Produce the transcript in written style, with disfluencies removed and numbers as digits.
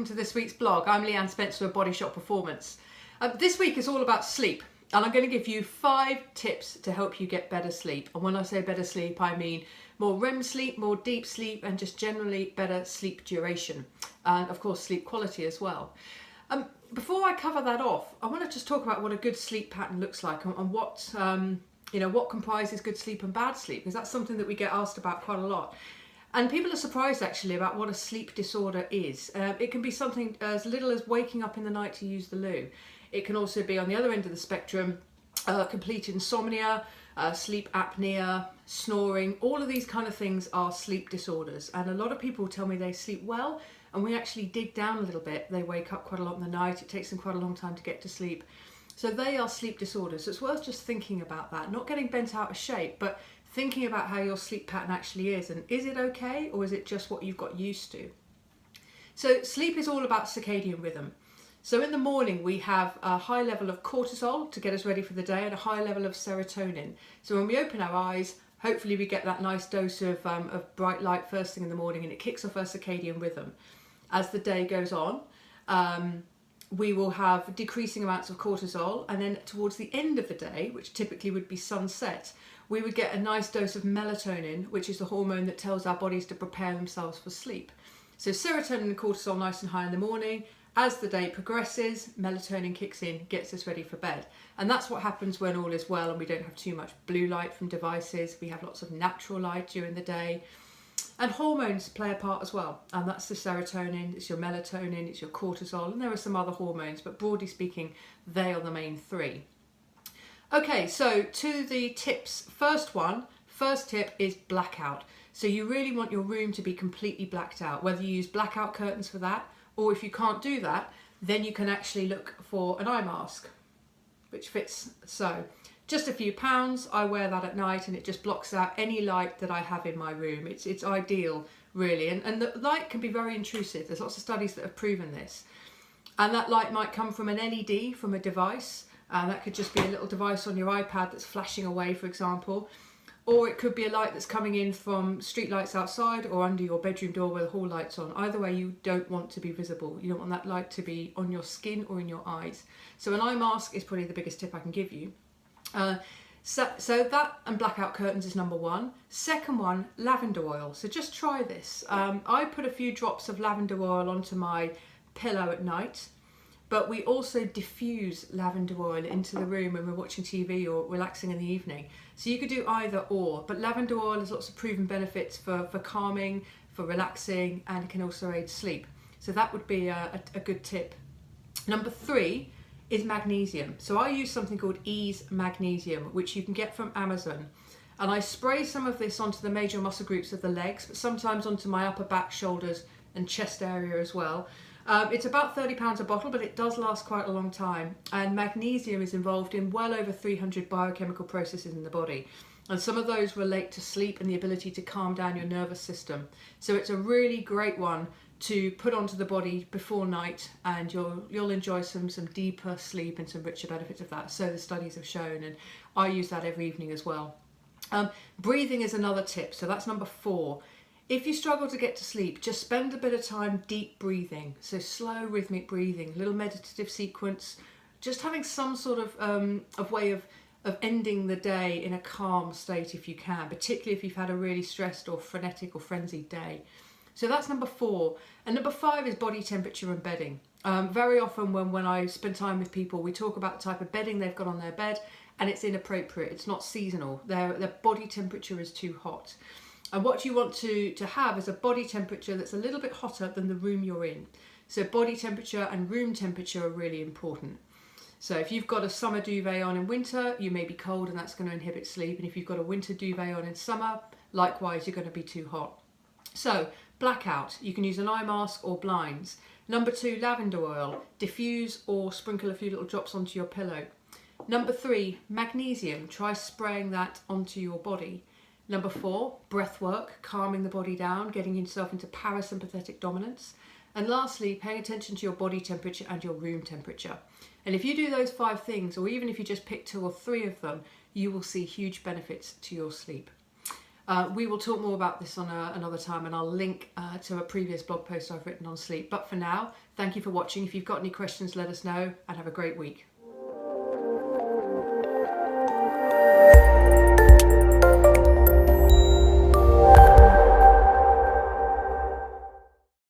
welcome to this week's blog. I'm Leanne Spencer of Bodyshot Performance. This week is all about sleep, and I'm going to give you 5 tips to help you get better sleep. And when I say better sleep, I mean more REM sleep, more deep sleep, and just generally better sleep duration, and of course sleep quality as well. Before I cover that off, I want to just talk about what a good sleep pattern looks like and what what comprises good sleep and bad sleep, because that's something that we get asked about quite a lot. And people are surprised actually about what a sleep disorder is. It can be something as little as waking up in the night to use the loo. It can also be on the other end of the spectrum, complete insomnia, sleep apnea, snoring. All of these kind of things are sleep disorders. And a lot of people tell me they sleep well, and we actually dig down a little bit. They wake up quite a lot in the night. It takes them quite a long time to get to sleep. So they are sleep disorders. So it's worth just thinking about that, not getting bent out of shape, but thinking about how your sleep pattern actually is, and is it okay, or is it just what you've got used to? So sleep is all about circadian rhythm. So in the morning we have a high level of cortisol to get us ready for the day and a high level of serotonin. So when we open our eyes, hopefully we get that nice dose of bright light first thing in the morning, and it kicks off our circadian rhythm. As the day goes on, we will have decreasing amounts of cortisol, and then towards the end of the day, which typically would be sunset, we would get a nice dose of melatonin, which is the hormone that tells our bodies to prepare themselves for sleep. So serotonin and cortisol nice and high in the morning. As the day progresses, melatonin kicks in, gets us ready for bed. And that's what happens when all is well and we don't have too much blue light from devices. We have lots of natural light during the day. And hormones play a part as well. And that's the serotonin, it's your melatonin, it's your cortisol, and there are some other hormones, but broadly speaking, they are the main 3. Okay, so to the tips. First tip is blackout. So you really want your room to be completely blacked out, whether you use blackout curtains for that, or if you can't do that, then you can actually look for an eye mask, which fits so. Just a few pounds, I wear that at night and it just blocks out any light that I have in my room. It's ideal, really, and the light can be very intrusive. There's lots of studies that have proven this. And that light might come from an LED, from a device. That could just be a little device on your iPad that's flashing away, for example. Or it could be a light that's coming in from street lights outside or under your bedroom door where the hall light's on. Either way, you don't want to be visible. You don't want that light to be on your skin or in your eyes. So an eye mask is probably the biggest tip I can give you. So that and blackout curtains is number 1. Second one, lavender oil. So just try this. I put a few drops of lavender oil onto my pillow at night. But we also diffuse lavender oil into the room when we're watching TV or relaxing in the evening. So you could do either or, but lavender oil has lots of proven benefits for calming, for relaxing, and it can also aid sleep. So that would be a good tip. Number 3 is magnesium. So I use something called Ease Magnesium, which you can get from Amazon. And I spray some of this onto the major muscle groups of the legs, but sometimes onto my upper back, shoulders, and chest area as well. It's about £30 a bottle, but it does last quite a long time. And magnesium is involved in well over 300 biochemical processes in the body. And some of those relate to sleep and the ability to calm down your nervous system. So it's a really great one to put onto the body before night, and you'll enjoy some deeper sleep and some richer benefits of that. So the studies have shown, and I use that every evening as well. Breathing is another tip. So that's number 4. If you struggle to get to sleep, just spend a bit of time deep breathing. So slow rhythmic breathing, a little meditative sequence, just having some sort of way of ending the day in a calm state if you can, particularly if you've had a really stressed or frenetic or frenzied day. So that's number 4. And number 5 is body temperature and bedding. Very often when I spend time with people, we talk about the type of bedding they've got on their bed, and it's inappropriate. It's not seasonal. Their body temperature is too hot. And what you want to have is a body temperature that's a little bit hotter than the room you're in. So body temperature and room temperature are really important. So if you've got a summer duvet on in winter, you may be cold and that's going to inhibit sleep. And if you've got a winter duvet on in summer, likewise, you're going to be too hot. So blackout, you can use an eye mask or blinds. Number 2, lavender oil, diffuse or sprinkle a few little drops onto your pillow. Number 3, magnesium, try spraying that onto your body. Number 4, breath work, calming the body down, getting yourself into parasympathetic dominance. And lastly, paying attention to your body temperature and your room temperature. And if you do those 5 things, or even if you just pick 2 or 3 of them, you will see huge benefits to your sleep. We will talk more about this on another time, and I'll link to a previous blog post I've written on sleep. But for now, thank you for watching. If you've got any questions, let us know, and have a great week.